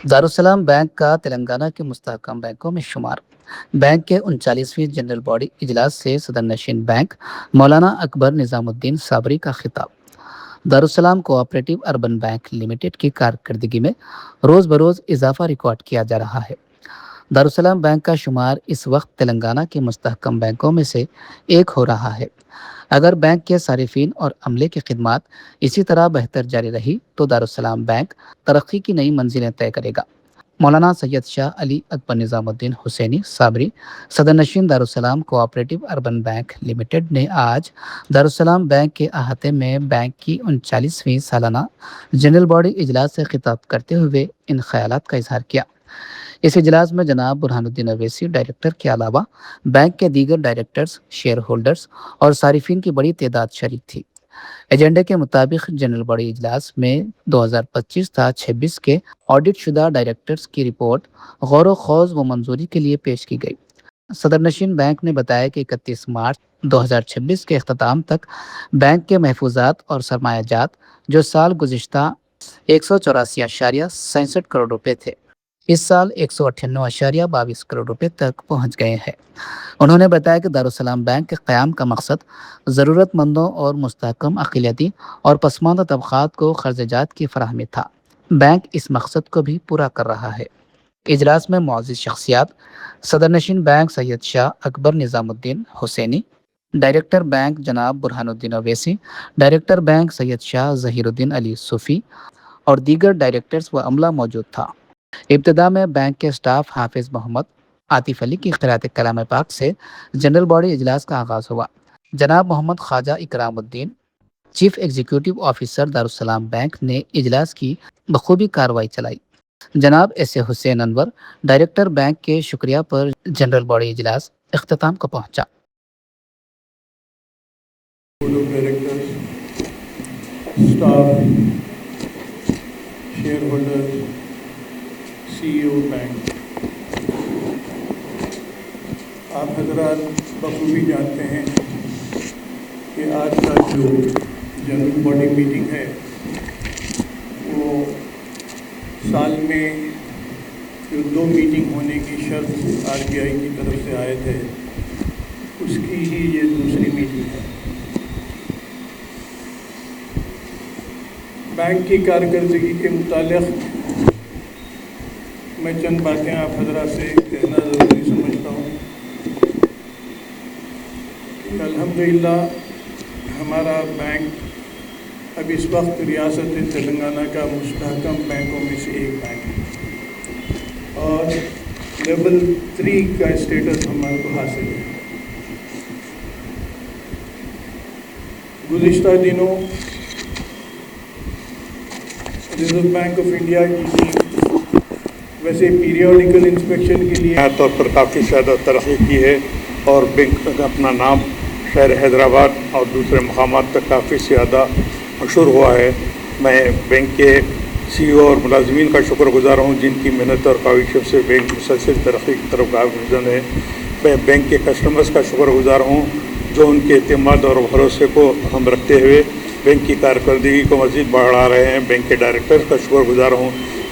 Darussalam bank का तेलंगाना के मुस्तहकम बैंकों में शुमार। बैंक के 39वीं जनरल बॉडी इजलास से सदर नशीन बैंक मौलाना अकबर निज़ामुद्दीन साबरी का खिताब। Darussalam cooperative urban bank limited की कारकर्दगी में रोज़ बरोज़ इजाफा रिकॉर्ड किया जा रहा है। दारुसलाम बैंक का शुमार इस वक्त तेलंगाना के मुस्तहकम बैंकों में से एक हो रहा है। अगर बैंक के सारिफिन और अमले की खिदमात इसी तरह बेहतर जारी रही तो दारुसलाम बैंक तरक्की की नई मंजिलें तय करेगा। मौलाना सैयद शाह अली अकबर निज़ामुद्दीन हुसैनी साबरी सदर नशीन Darussalam cooperative urban bank limited ने आज दारुसलाम बैंक के अहाते में बैंक की 39वीं सालाना जनरल बॉडी इजलास से खिताब करते हुए इन ख्यालात का इजहार किया। इस इजलास में जनाब बुरहानुद्दीन अवैसी डायरेक्टर के अलावा बैंक के दीगर डायरेक्टर्स, शेयर होल्डर्स और सारिफिन की बड़ी तादाद शरीक थी। एजेंडे के मुताबिक जनरल बॉडी इजलास में 2025 था 26 के ऑडिट शुदा डायरेक्टर्स की रिपोर्ट गौर व खौज व मंजूरी के लिए पेश की गई। सदर नशीन बैंक ने बताया कि 31 मार्च 2026 के अख्ताम तक बैंक के महफूजात और सरमायाजात जो साल गुज़िश्ता 184.67 करोड़ रुपए थे, इस साल 198.22 करोड़ रुपए तक पहुंच गए हैं। उन्होंने बताया कि दारुसलाम बैंक के क़याम का मकसद ज़रूरतमंदों और मुस्तहकम अक़लियती और पसमानदा तबक़ात को ख़र्ज़जात की फ़राहमी था। बैंक इस मकसद को भी पूरा कर रहा है। इजलास में मुअज़्ज़िज़ शख्सियात सदर नशीन bank Syed Shah Akbar Nizamuddin Hussaini, director bank जनाब बुरहानुद्दीन अवैसी, डायरेक्टर बैंक सैयद शाह ज़हीरुद्दीन अली सूफ़ी और दीगर डायरेक्टर्स व अमला मौजूद था। इब्तिदा में बैंक के स्टाफ हाफिज़ मोहम्मद आतिफ अली की क़िरात कलाम पाक से जनरल बॉडी इजलास का आगाज़ हुआ। जनाब Mohammad Khwaja Ikramuddin, chief executive officer Darussalam bank ने इजलास की बखूबी कार्रवाई चलाई। जनाब S A Hussain Anwar, director bank के शुक्रिया पर जनरल बॉडी इजलास इख्तिताम को पहुंचा। शेयर होल्डर, CEO बैंक, आप हजरात बखूबी जानते हैं कि आज का जो जनरल बॉडी मीटिंग है वो साल में जो 2 मीटिंग होने की शर्त RBI की तरफ से आए थे, उसकी ही ये दूसरी मीटिंग है। बैंक की कारकर्दगी के मुतालिक मैं चंद बातें आप हजरात से कहना ज़रूरी समझता हूँ। अल्हम्दुलिल्लाह हमारा बैंक अब इस वक्त रियासत तेलंगाना का मुस्तहकम बैंकों में से एक बैंक है और लेवल 3 का स्टेटस हमारे को हासिल है। गुज़िश्ता दिनों रिजर्व बैंक ऑफ इंडिया की टीम वैसे पीरियोडिकल इंस्पेक्शन के लिए तौर पर काफ़ी ज़्यादा तरक्की की है और बैंक का अपना नाम शहर हैदराबाद और दूसरे मकामात तक काफ़ी ज़्यादा मशहूर हुआ है। मैं बैंक के CEO और मुलाजमीन का शुक्रगुजार हूँ जिनकी मेहनत और काविशों से बैंक मुसलसल तरक्की की तरफ गामज़न है। मैं बैंक के कस्टमर्स का शुक्रगुजार हूँ जो उनके एतमाद और भरोसे को हम रखते हुए बैंक की कारकर्दगी को मज़ीद बढ़ा रहे हैं। बैंक के डायरेक्टर्स का शुक्रगुजार हूँ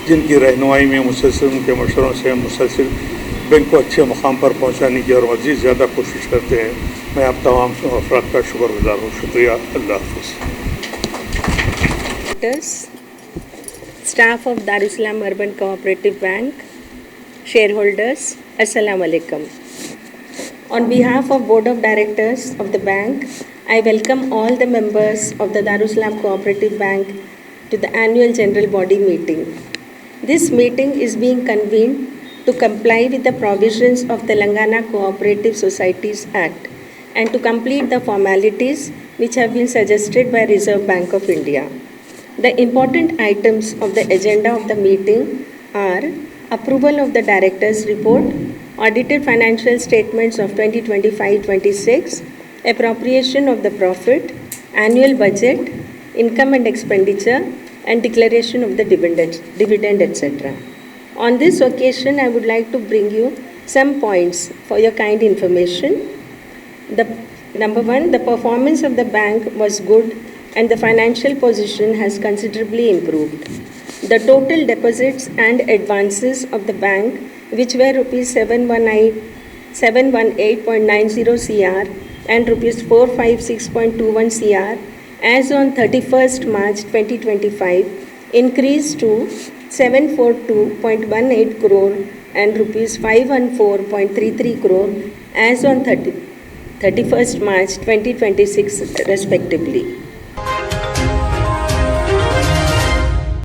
जिनकी रहनुमाई में मुसलसल उनके मशवरों से हम मुसलसल बैंक को अच्छे मुकाम पर पहुँचाने की और मज़ीद ज़्यादा कोशिश करते हैं। मैं आप तमाम अफराद का शुक्रगुजार हूँ। शुक्रिया। अल्लाह हाफ़िज़। Staff of Darussalam Urban Cooperative Bank, shareholders, Assalamu alaikum. On behalf of Board of Directors of the bank, I welcome all the members of the Darussalam Cooperative Bank to the annual general body meeting. This meeting is being convened to comply with the provisions of Telangana Cooperative Societies Act and to complete the formalities which have been suggested by Reserve Bank of India. The important items of the agenda of the meeting are approval of the Director's report, audited financial statements of 2025-26, appropriation of the profit, annual budget, income and expenditure, and declaration of the dividend, etc. On this occasion, I would like to bring you some points for your kind information. Number one, the performance of the bank was good and the financial position has considerably improved. The total deposits and advances of the bank, which were rupees 718.90 crore and rupees 456.21 crore as on 31st March 2025, increased to 742.18 crore and rupees 514.33 crore as on 31st March 2026 respectively.